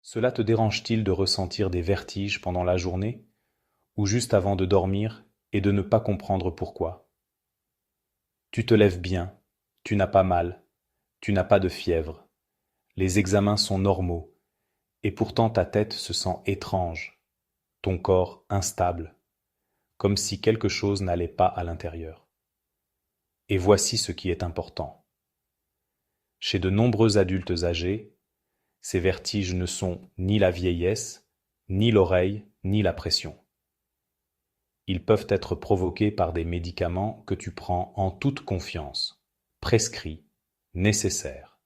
Cela te dérange-t-il de ressentir des vertiges pendant la journée ou juste avant de dormir et de ne pas comprendre pourquoi? Tu te lèves bien, tu n'as pas mal, tu n'as pas de fièvre, les examens sont normaux et pourtant ta tête se sent étrange, ton corps instable, comme si quelque chose n'allait pas à l'intérieur. Et voici ce qui est important. Chez de nombreux adultes âgés, ces vertiges ne sont ni la vieillesse, ni l'oreille, ni la pression. Ils peuvent être provoqués par des médicaments que tu prends en toute confiance, prescrits, nécessaires,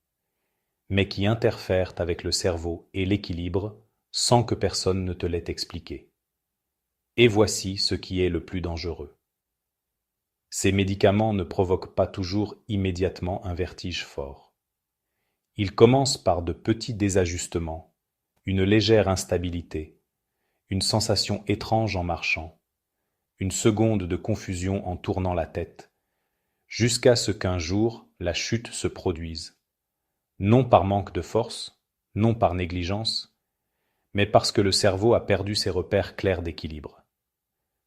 mais qui interfèrent avec le cerveau et l'équilibre sans que personne ne te l'ait expliqué. Et voici ce qui est le plus dangereux. Ces médicaments ne provoquent pas toujours immédiatement un vertige fort. Ils commencent par de petits désajustements, une légère instabilité, une sensation étrange en marchant, une seconde de confusion en tournant la tête, jusqu'à ce qu'un jour la chute se produise, non par manque de force, non par négligence, mais parce que le cerveau a perdu ses repères clairs d'équilibre.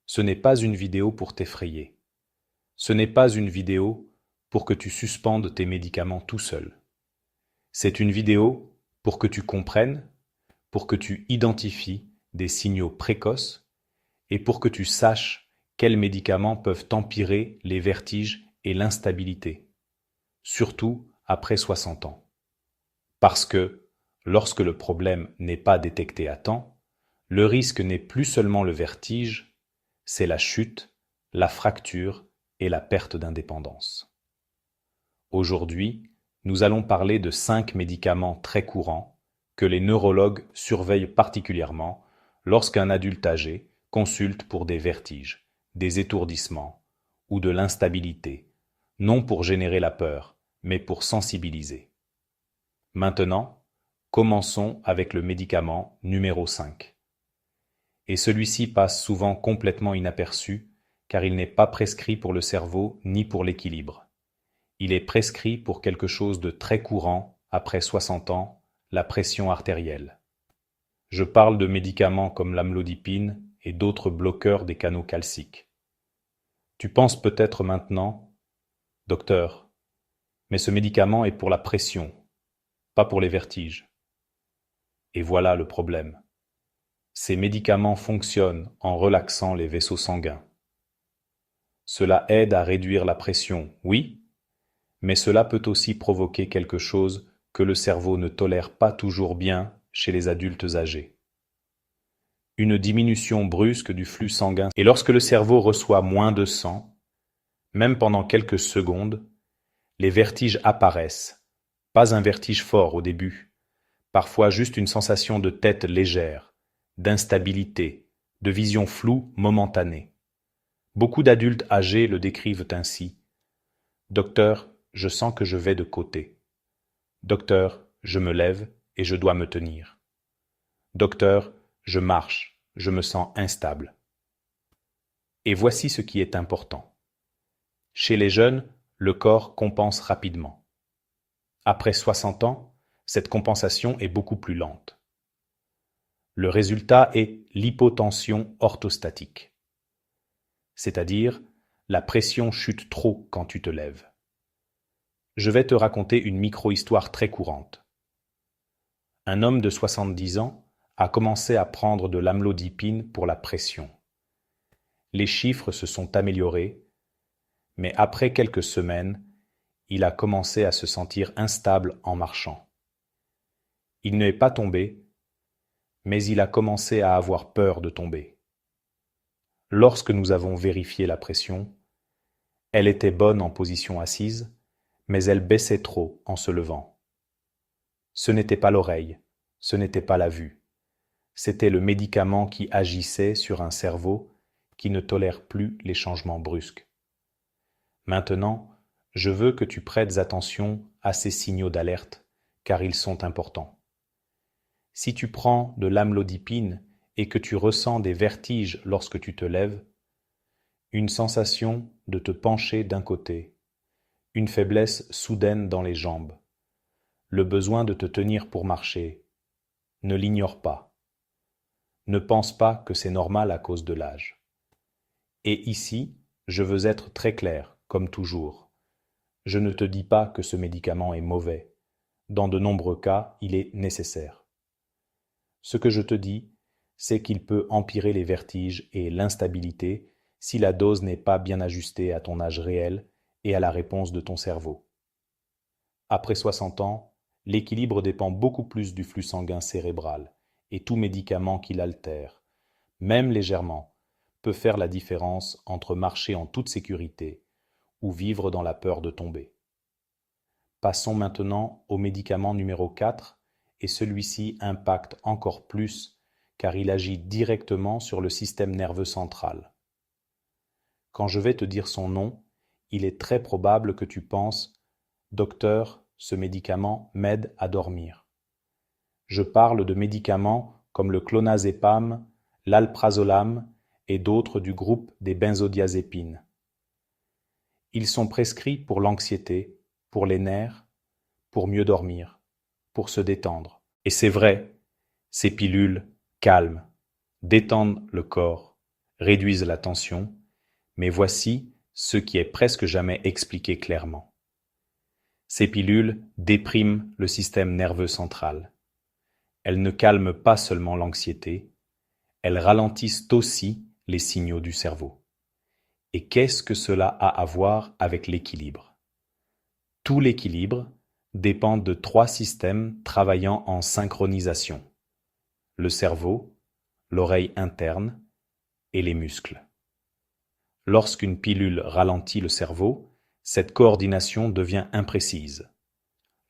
Ce n'est pas une vidéo pour t'effrayer. Ce n'est pas une vidéo pour que tu suspendes tes médicaments tout seul. C'est une vidéo pour que tu comprennes, pour que tu identifies des signaux précoces et pour que tu saches quels médicaments peuvent empirer les vertiges et l'instabilité, surtout après 60 ans. Parce que, lorsque le problème n'est pas détecté à temps, le risque n'est plus seulement le vertige, c'est la chute, la fracture et la perte d'indépendance. Aujourd'hui, nous allons parler de 5 médicaments très courants que les neurologues surveillent particulièrement lorsqu'un adulte âgé consulte pour des vertiges, des étourdissements ou de l'instabilité, non pour générer la peur, mais pour sensibiliser. Maintenant, commençons avec le médicament numéro 5. Et celui-ci passe souvent complètement inaperçu car il n'est pas prescrit pour le cerveau ni pour l'équilibre. Il est prescrit pour quelque chose de très courant après 60 ans, la pression artérielle. Je parle de médicaments comme l'amlodipine et d'autres bloqueurs des canaux calciques. Tu penses peut-être maintenant, docteur, mais ce médicament est pour la pression, pas pour les vertiges. Et voilà le problème. Ces médicaments fonctionnent en relaxant les vaisseaux sanguins. Cela aide à réduire la pression, oui, mais cela peut aussi provoquer quelque chose que le cerveau ne tolère pas toujours bien chez les adultes âgés. Une diminution brusque du flux sanguin. Et lorsque le cerveau reçoit moins de sang, même pendant quelques secondes, les vertiges apparaissent. Pas un vertige fort au début, parfois juste une sensation de tête légère, d'instabilité, de vision floue momentanée. Beaucoup d'adultes âgés le décrivent ainsi. Docteur, je sens que je vais de côté. Docteur, je me lève et je dois me tenir. Docteur, je marche, je me sens instable. Et voici ce qui est important. Chez les jeunes, le corps compense rapidement. Après 60 ans, cette compensation est beaucoup plus lente. Le résultat est l'hypotension orthostatique, c'est-à-dire la pression chute trop quand tu te lèves. Je vais te raconter une micro-histoire très courante. Un homme de 70 ans a commencé à prendre de l'amlodipine pour la pression. Les chiffres se sont améliorés, mais après quelques semaines, il a commencé à se sentir instable en marchant. Il n'est pas tombé, mais il a commencé à avoir peur de tomber. Lorsque nous avons vérifié la pression, elle était bonne en position assise, mais elle baissait trop en se levant. Ce n'était pas l'oreille, ce n'était pas la vue. C'était le médicament qui agissait sur un cerveau qui ne tolère plus les changements brusques. Maintenant, je veux que tu prêtes attention à ces signaux d'alerte, car ils sont importants. Si tu prends de l'amlodipine et que tu ressens des vertiges lorsque tu te lèves, une sensation de te pencher d'un côté, une faiblesse soudaine dans les jambes, le besoin de te tenir pour marcher, Ne l'ignore pas. Ne pense pas que c'est normal à cause de l'âge. Et ici, je veux être très clair, comme toujours. Je ne te dis pas que ce médicament est mauvais. Dans de nombreux cas, il est nécessaire. Ce que je te dis, c'est qu'il peut empirer les vertiges et l'instabilité si la dose n'est pas bien ajustée à ton âge réel et à la réponse de ton cerveau. Après 60 ans, l'équilibre dépend beaucoup plus du flux sanguin cérébral, et tout médicament qui l'altère, même légèrement, peut faire la différence entre marcher en toute sécurité ou vivre dans la peur de tomber. Passons maintenant au médicament numéro 4, et celui-ci impacte encore plus car il agit directement sur le système nerveux central. Quand je vais te dire son nom, il est très probable que tu penses « Docteur, ce médicament m'aide à dormir ». Je parle de médicaments comme le clonazepam, l'alprazolam et d'autres du groupe des benzodiazépines. Ils sont prescrits pour l'anxiété, pour les nerfs, pour mieux dormir, pour se détendre. Et c'est vrai, ces pilules calment, détendent le corps, réduisent la tension, mais voici ce qui est presque jamais expliqué clairement. Ces pilules dépriment le système nerveux central. Elles ne calment pas seulement l'anxiété, elles ralentissent aussi les signaux du cerveau. Et qu'est-ce que cela a à voir avec l'équilibre? Tout l'équilibre dépend de 3 systèmes travaillant en synchronisation: le cerveau, l'oreille interne et les muscles. Lorsqu'une pilule ralentit le cerveau, cette coordination devient imprécise.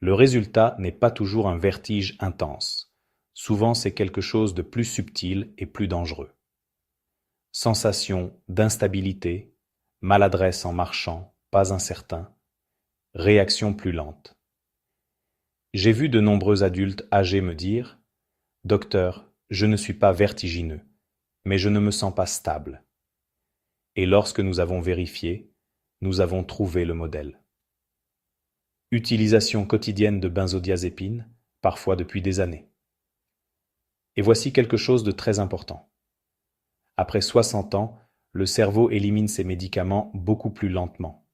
Le résultat n'est pas toujours un vertige intense. Souvent, c'est quelque chose de plus subtil et plus dangereux. Sensation d'instabilité, maladresse en marchant, pas incertain, réaction plus lente. J'ai vu de nombreux adultes âgés me dire « Docteur, je ne suis pas vertigineux, mais je ne me sens pas stable. » Et lorsque nous avons vérifié, nous avons trouvé le modèle. Utilisation quotidienne de benzodiazépines, parfois depuis des années. Et voici quelque chose de très important. Après 60 ans, le cerveau élimine ces médicaments beaucoup plus lentement.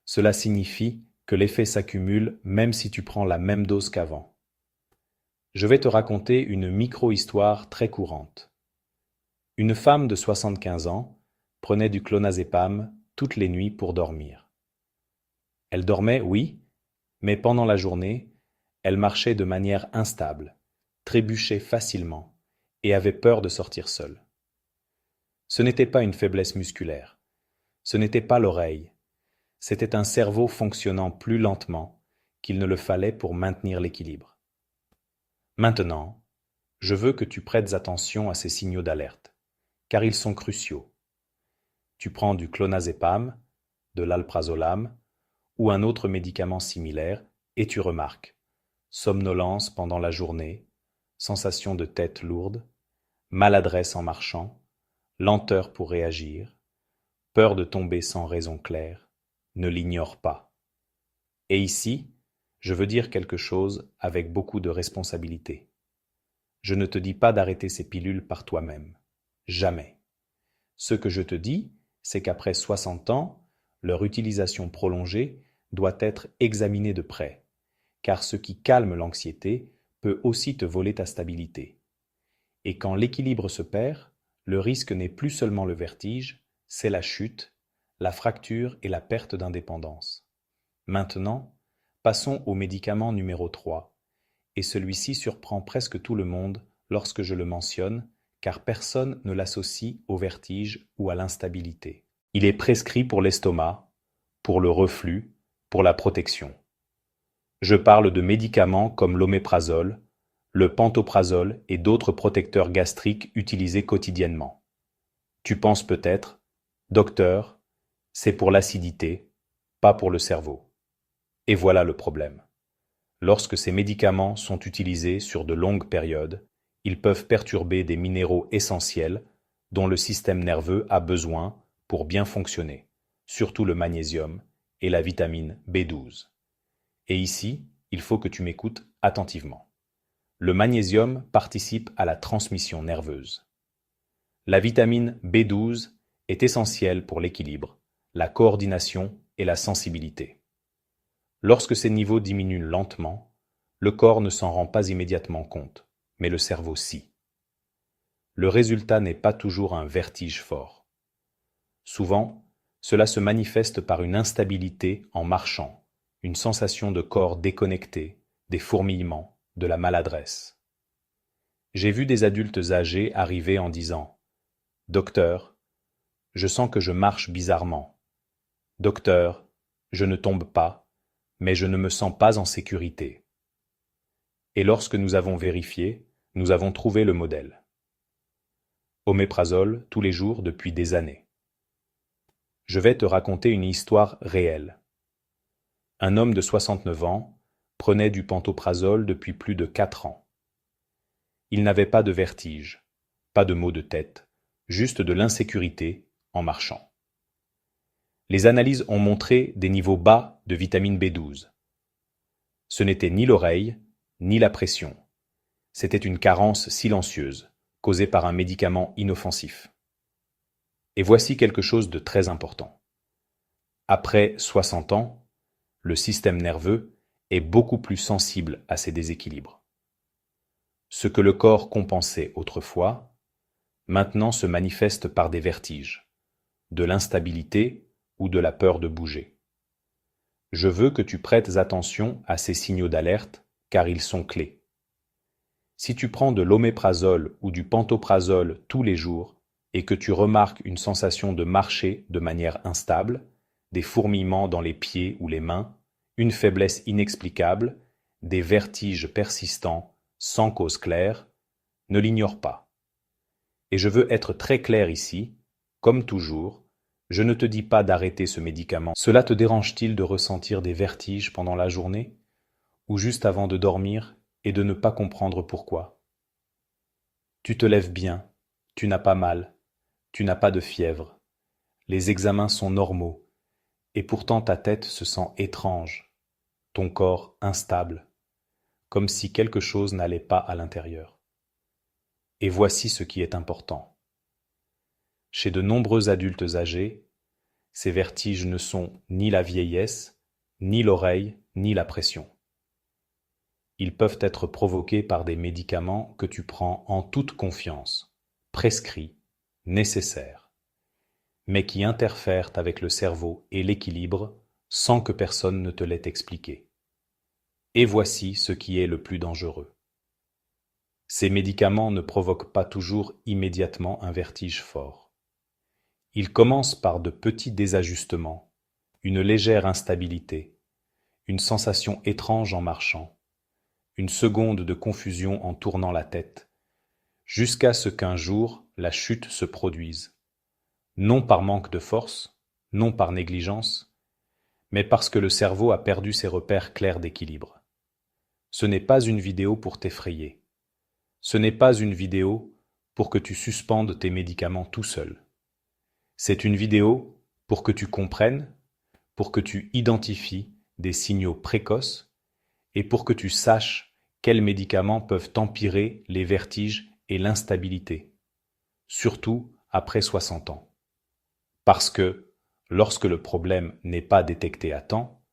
Cela signifie que l'effet s'accumule même si tu prends la même dose qu'avant. Je vais te raconter une micro-histoire très courante. Une femme de 75 ans prenait du clonazepam toutes les nuits pour dormir. Elle dormait, oui, mais pendant la journée, elle marchait de manière instable, trébuchait facilement et avait peur de sortir seule. Ce n'était pas une faiblesse musculaire, ce n'était pas l'oreille, c'était un cerveau fonctionnant plus lentement qu'il ne le fallait pour maintenir l'équilibre. Maintenant, je veux que tu prêtes attention à ces signaux d'alerte, car ils sont cruciaux. Tu prends du clonazepam, de l'alprazolam ou un autre médicament similaire et tu remarques somnolence pendant la journée, sensation de tête lourde, maladresse en marchant, lenteur pour réagir, peur de tomber sans raison claire, ne l'ignore pas. Et ici, je veux dire quelque chose avec beaucoup de responsabilité. Je ne te dis pas d'arrêter ces pilules par toi-même. Jamais. Ce que je te dis, c'est qu'après 60 ans, leur utilisation prolongée doit être examinée de près, car ce qui calme l'anxiété peut aussi te voler ta stabilité. Et quand l'équilibre se perd, le risque n'est plus seulement le vertige, c'est la chute, la fracture et la perte d'indépendance. Maintenant, passons au médicament numéro 3, et celui-ci surprend presque tout le monde lorsque je le mentionne, car personne ne l'associe au vertige ou à l'instabilité. Il est prescrit pour l'estomac, pour le reflux, pour la protection. Je parle de médicaments comme l'oméprazole, le pantoprazole et d'autres protecteurs gastriques utilisés quotidiennement. Tu penses peut-être, docteur, c'est pour l'acidité, pas pour le cerveau. Et voilà le problème. Lorsque ces médicaments sont utilisés sur de longues périodes, ils peuvent perturber des minéraux essentiels dont le système nerveux a besoin pour bien fonctionner, surtout le magnésium et la vitamine B12. Et ici, il faut que tu m'écoutes attentivement. Le magnésium participe à la transmission nerveuse. La vitamine B12 est essentielle pour l'équilibre, la coordination et la sensibilité. Lorsque ces niveaux diminuent lentement, le corps ne s'en rend pas immédiatement compte, mais le cerveau si. Le résultat n'est pas toujours un vertige fort. Souvent, cela se manifeste par une instabilité en marchant, une sensation de corps déconnecté, des fourmillements, de la maladresse. J'ai vu des adultes âgés arriver en disant « Docteur, je sens que je marche bizarrement. Docteur, je ne tombe pas, mais je ne me sens pas en sécurité. » Et lorsque nous avons vérifié, nous avons trouvé le modèle. Oméprazole tous les jours depuis des années. Je vais te raconter une histoire réelle. Un homme de 69 ans prenait du pantoprazole depuis plus de 4 ans. Il n'avait pas de vertige, pas de maux de tête, juste de l'insécurité en marchant. Les analyses ont montré des niveaux bas de vitamine B12. Ce n'était ni l'oreille, ni la pression. C'était une carence silencieuse, causée par un médicament inoffensif. Et voici quelque chose de très important. Après 60 ans, le système nerveux est beaucoup plus sensible à ces déséquilibres. Ce que le corps compensait autrefois, maintenant se manifeste par des vertiges, de l'instabilité ou de la peur de bouger. Je veux que tu prêtes attention à ces signaux d'alerte, car ils sont clés. Si tu prends de l'oméprazole ou du pantoprazole tous les jours et que tu remarques une sensation de marcher de manière instable, des fourmillements dans les pieds ou les mains, une faiblesse inexplicable, des vertiges persistants, sans cause claire, ne l'ignore pas. Et je veux être très clair ici, comme toujours, je ne te dis pas d'arrêter ce médicament. Cela te dérange-t-il de ressentir des vertiges pendant la journée, ou juste avant de dormir, et de ne pas comprendre pourquoi? Tu te lèves bien, tu n'as pas mal, tu n'as pas de fièvre, les examens sont normaux, et pourtant ta tête se sent étrange, ton corps instable, comme si quelque chose n'allait pas à l'intérieur. Et voici ce qui est important. Chez de nombreux adultes âgés, ces vertiges ne sont ni la vieillesse, ni l'oreille, ni la pression. Ils peuvent être provoqués par des médicaments que tu prends en toute confiance, prescrits, nécessaires, mais qui interfèrent avec le cerveau et l'équilibre sans que personne ne te l'ait expliqué. Et voici ce qui est le plus dangereux. Ces médicaments ne provoquent pas toujours immédiatement un vertige fort. Ils commencent par de petits désajustements, une légère instabilité, une sensation étrange en marchant, une seconde de confusion en tournant la tête, jusqu'à ce qu'un jour la chute se produise, non par manque de force, non par négligence, mais parce que le cerveau a perdu ses repères clairs d'équilibre. Ce n'est pas une vidéo pour t'effrayer. Ce n'est pas une vidéo pour que tu suspendes tes médicaments tout seul. C'est une vidéo pour que tu comprennes, pour que tu identifies des signaux précoces et pour que tu saches quels médicaments peuvent empirer les vertiges et l'instabilité, surtout après 60 ans. Parce que, lorsque le problème n'est pas détecté à temps,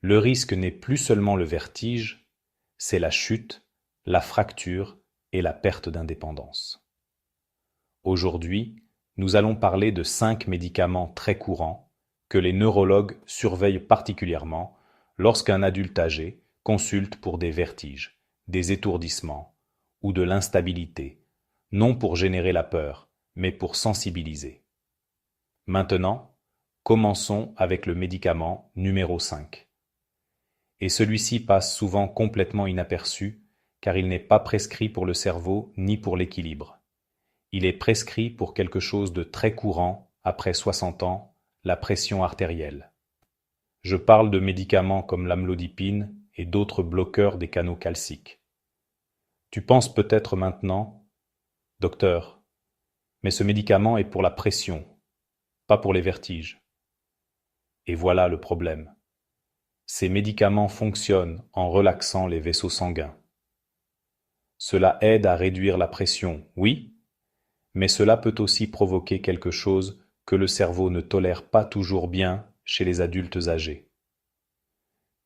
le risque n'est plus seulement le vertige, c'est la chute, la fracture et la perte d'indépendance. Aujourd'hui, nous allons parler de 5 médicaments très courants que les neurologues surveillent particulièrement lorsqu'un adulte âgé consulte pour des vertiges, des étourdissements ou de l'instabilité, non pour générer la peur, mais pour sensibiliser. Maintenant, commençons avec le médicament numéro 5. Et celui-ci passe souvent complètement inaperçu car il n'est pas prescrit pour le cerveau ni pour l'équilibre. Il est prescrit pour quelque chose de très courant après 60 ans, la pression artérielle. Je parle de médicaments comme l'amlodipine et d'autres bloqueurs des canaux calciques. Tu penses peut-être maintenant, docteur, mais ce médicament est pour la pression, pas pour les vertiges. Et voilà le problème. Ces médicaments fonctionnent en relaxant les vaisseaux sanguins. Cela aide à réduire la pression, oui, mais cela peut aussi provoquer quelque chose que le cerveau ne tolère pas toujours bien chez les adultes âgés.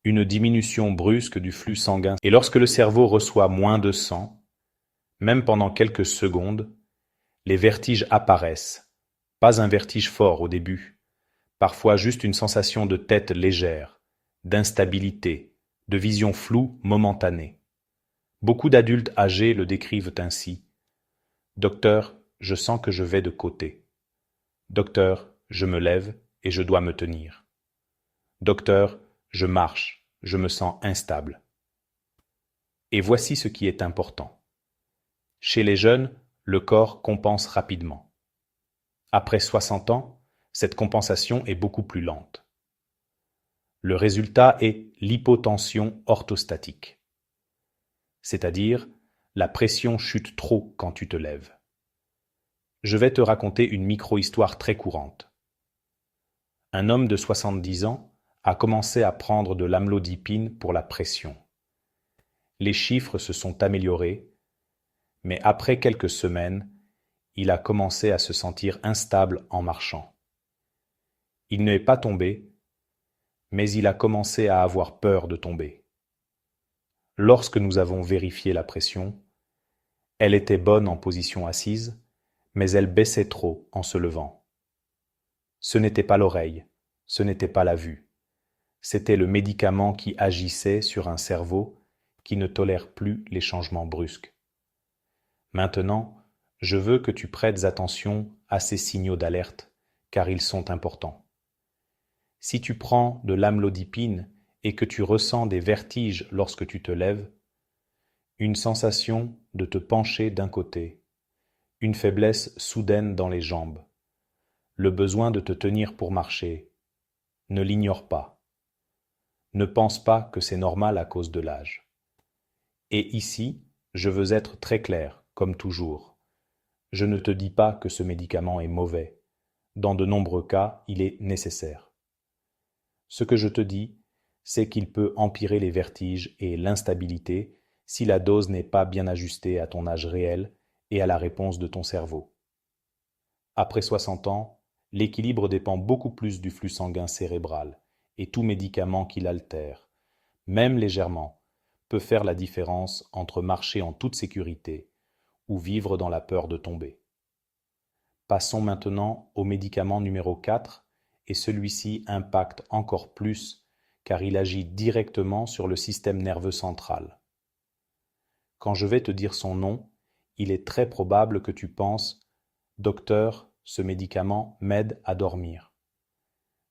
Une diminution brusque du flux sanguin. Et lorsque le cerveau reçoit moins de sang, même pendant quelques secondes, les vertiges apparaissent. Pas un vertige fort au début, parfois juste une sensation de tête légère, d'instabilité, de vision floue momentanée. Beaucoup d'adultes âgés le décrivent ainsi. Docteur, je sens que je vais de côté. Docteur, je me lève et je dois me tenir. Docteur, je marche, je me sens instable. Et voici ce qui est important. Chez les jeunes, le corps compense rapidement. Après 60 ans, cette compensation est beaucoup plus lente. Le résultat est l'hypotension orthostatique, c'est-à-dire la pression chute trop quand tu te lèves. Je vais te raconter une micro-histoire très courante. Un homme de 70 ans a commencé à prendre de l'amlodipine pour la pression. Les chiffres se sont améliorés, mais après quelques semaines, il a commencé à se sentir instable en marchant. Il n'est pas tombé, mais il a commencé à avoir peur de tomber. Lorsque nous avons vérifié la pression, elle était bonne en position assise, mais elle baissait trop en se levant. Ce n'était pas l'oreille, ce n'était pas la vue. C'était le médicament qui agissait sur un cerveau qui ne tolère plus les changements brusques. Maintenant, je veux que tu prêtes attention à ces signaux d'alerte, car ils sont importants. Si tu prends de l'amlodipine et que tu ressens des vertiges lorsque tu te lèves, une sensation de te pencher d'un côté, une faiblesse soudaine dans les jambes, le besoin de te tenir pour marcher, ne l'ignore pas. Ne pense pas que c'est normal à cause de l'âge. Et ici, je veux être très clair, comme toujours. Je ne te dis pas que ce médicament est mauvais. Dans de nombreux cas, il est nécessaire. Ce que je te dis, c'est qu'il peut empirer les vertiges et l'instabilité si la dose n'est pas bien ajustée à ton âge réel et à la réponse de ton cerveau. Après 60 ans, l'équilibre dépend beaucoup plus du flux sanguin cérébral, et tout médicament qui l'altère, même légèrement, peut faire la différence entre marcher en toute sécurité ou vivre dans la peur de tomber. Passons maintenant au médicament numéro 4, et celui-ci impacte encore plus car il agit directement sur le système nerveux central. Quand je vais te dire son nom, il est très probable que tu penses « Docteur, ce médicament m'aide à dormir ».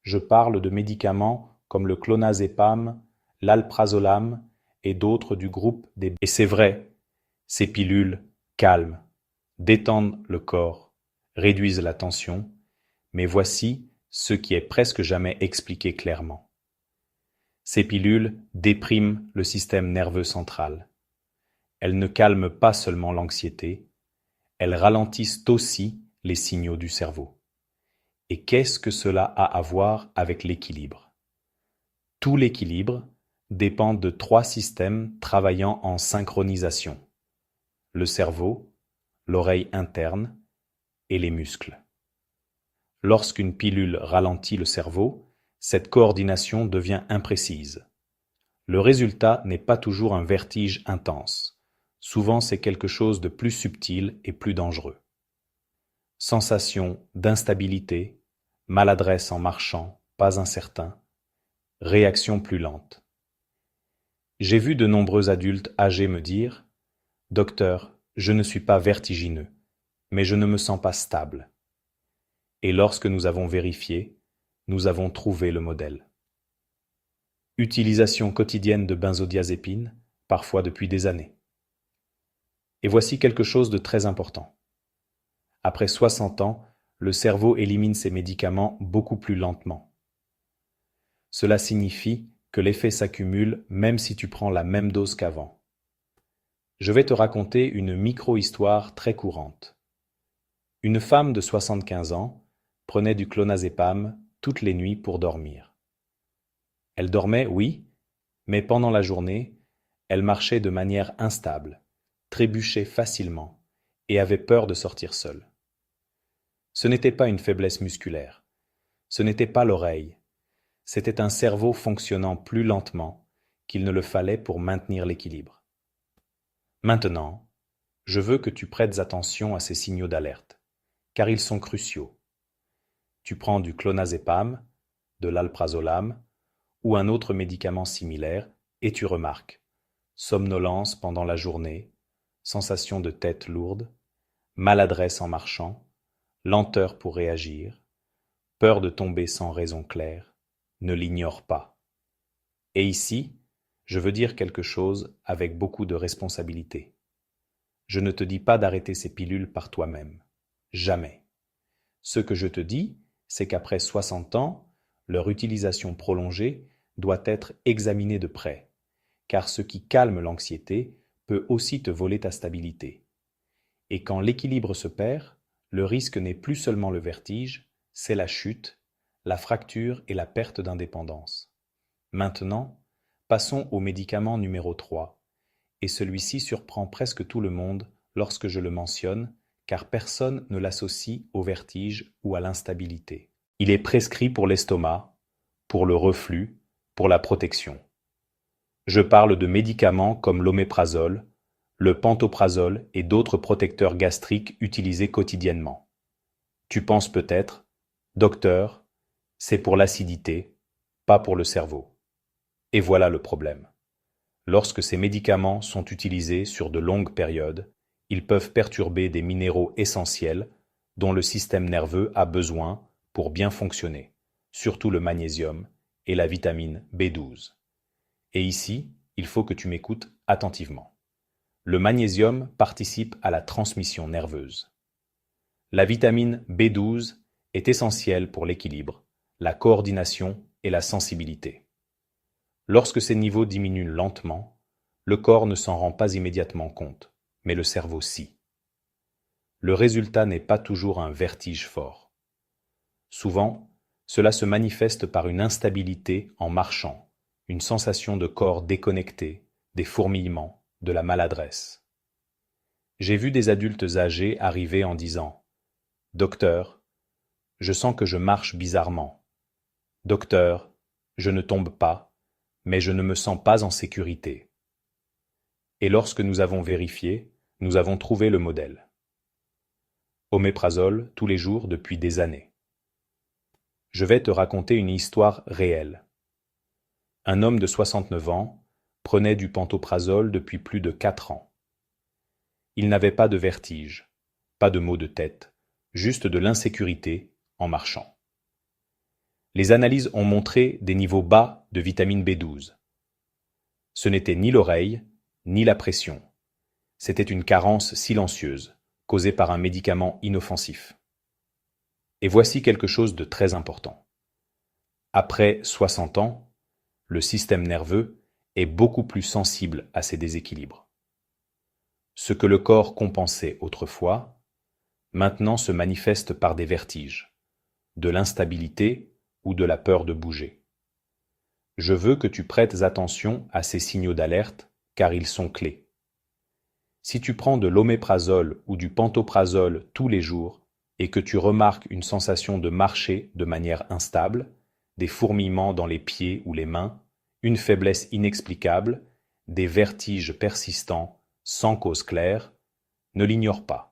Je parle de médicaments comme le clonazepam, l'alprazolam et d'autres du groupe des... Et c'est vrai, ces pilules calment, détendent le corps, réduisent la tension, mais voici ce qui est presque jamais expliqué clairement. Ces pilules dépriment le système nerveux central. Elles ne calment pas seulement l'anxiété, elles ralentissent aussi les signaux du cerveau. Et qu'est-ce que cela a à voir avec l'équilibre? Tout l'équilibre dépend de 3 systèmes travaillant en synchronisation: le cerveau, l'oreille interne et les muscles. Lorsqu'une pilule ralentit le cerveau, cette coordination devient imprécise. Le résultat n'est pas toujours un vertige intense. Souvent, c'est quelque chose de plus subtil et plus dangereux. Sensation d'instabilité, maladresse en marchant, pas incertain, réaction plus lente. J'ai vu de nombreux adultes âgés me dire « Docteur, je ne suis pas vertigineux, mais je ne me sens pas stable. » Et lorsque nous avons vérifié, nous avons trouvé le modèle. Utilisation quotidienne de benzodiazépines, parfois depuis des années. Et voici quelque chose de très important. Après 60 ans, le cerveau élimine ces médicaments beaucoup plus lentement. Cela signifie que l'effet s'accumule même si tu prends la même dose qu'avant. Je vais te raconter une micro-histoire très courante. Une femme de 75 ans prenait du clonazepam toutes les nuits pour dormir. Elle dormait, oui, mais pendant la journée, elle marchait de manière instable, trébuchait facilement et avait peur de sortir seul. Ce n'était pas une faiblesse musculaire, ce n'était pas l'oreille, c'était un cerveau fonctionnant plus lentement qu'il ne le fallait pour maintenir l'équilibre. Maintenant, je veux que tu prêtes attention à ces signaux d'alerte, car ils sont cruciaux. Tu prends du clonazepam, de l'alprazolam ou un autre médicament similaire et tu remarques somnolence pendant la journée, sensation de tête lourde, maladresse en marchant, lenteur pour réagir, peur de tomber sans raison claire, ne l'ignore pas. Et ici, je veux dire quelque chose avec beaucoup de responsabilité. Je ne te dis pas d'arrêter ces pilules par toi-même. Jamais. Ce que je te dis, c'est qu'après 60 ans, leur utilisation prolongée doit être examinée de près, car ce qui calme l'anxiété peut aussi te voler ta stabilité. Et quand l'équilibre se perd, le risque n'est plus seulement le vertige, c'est la chute, la fracture et la perte d'indépendance. Maintenant, passons au médicament numéro 3, et celui-ci surprend presque tout le monde lorsque je le mentionne, car personne ne l'associe au vertige ou à l'instabilité. Il est prescrit pour l'estomac, pour le reflux, pour la protection. Je parle de médicaments comme l'oméprazole, le pantoprazole et d'autres protecteurs gastriques utilisés quotidiennement. Tu penses peut-être, docteur, c'est pour l'acidité, pas pour le cerveau. Et voilà le problème. Lorsque ces médicaments sont utilisés sur de longues périodes, ils peuvent perturber des minéraux essentiels dont le système nerveux a besoin pour bien fonctionner, surtout le magnésium et la vitamine B12. Et ici, il faut que tu m'écoutes attentivement. Le magnésium participe à la transmission nerveuse. La vitamine B12 est essentielle pour l'équilibre, la coordination et la sensibilité. Lorsque ces niveaux diminuent lentement, le corps ne s'en rend pas immédiatement compte, mais le cerveau si. Le résultat n'est pas toujours un vertige fort. Souvent, cela se manifeste par une instabilité en marchant, une sensation de corps déconnecté, des fourmillements, de la maladresse. J'ai vu des adultes âgés arriver en disant « Docteur, je sens que je marche bizarrement. Docteur, je ne tombe pas, mais je ne me sens pas en sécurité. » Et lorsque nous avons vérifié, nous avons trouvé le modèle. Oméprazole tous les jours depuis des années. Je vais te raconter une histoire réelle. Un homme de 69 ans prenait du pantoprazole depuis plus de 4 ans. Il n'avait pas de vertige, pas de maux de tête, juste de l'insécurité en marchant. Les analyses ont montré des niveaux bas de vitamine B12. Ce n'était ni l'oreille, ni la pression. C'était une carence silencieuse, causée par un médicament inoffensif. Et voici quelque chose de très important. Après 60 ans, le système nerveux est beaucoup plus sensible à ces déséquilibres. Ce que le corps compensait autrefois, maintenant se manifeste par des vertiges, de l'instabilité ou de la peur de bouger. Je veux que tu prêtes attention à ces signaux d'alerte, car ils sont clés. Si tu prends de l'oméprazole ou du pantoprazole tous les jours et que tu remarques une sensation de marcher de manière instable, des fourmillements dans les pieds ou les mains, une faiblesse inexplicable, des vertiges persistants, sans cause claire, ne l'ignore pas.